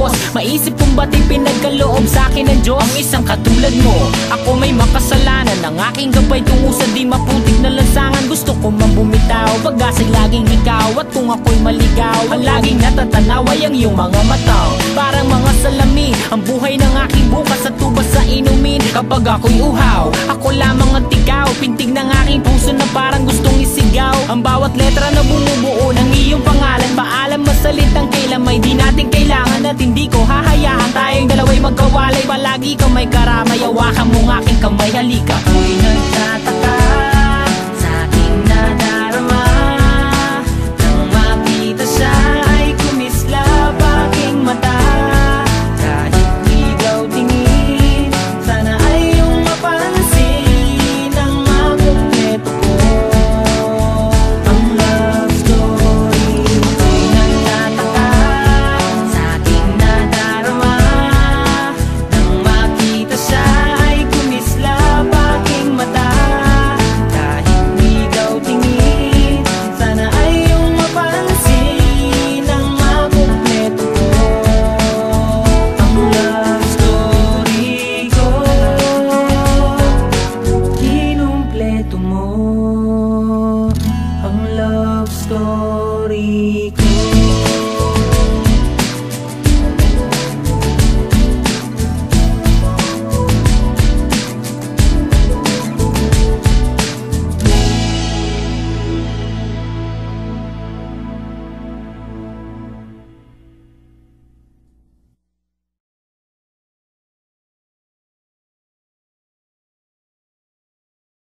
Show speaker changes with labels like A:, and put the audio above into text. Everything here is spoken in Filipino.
A: pagkatapos maisip kung ba't pinagkaloob sa akin ng Diyos ang isang katulad mo. Ako may makasalanan, ang aking gabay tungo sa di maputik na lansangan. Gusto ko man bumitaw, pag-asa'y laging ikaw. At kung ako'y maligaw, ang laging natatanaw ay ang iyong mga mata. Parang mga salamin, ang buhay ng aking bukas at tubas sa inumin. Kapag ako'y uhaw, ako lamang ang tigaw. Pintig ng aking puso na parang gustong isigaw. Ang bawat letra na bumubuo ng iyong pangalan. Paalam masalitang kailan may di natin kailangan. At hindi ko hahayaan tayong dalawa'y magkawalay. Palagi ka may karamay, hawakan mong aking kamay, halika.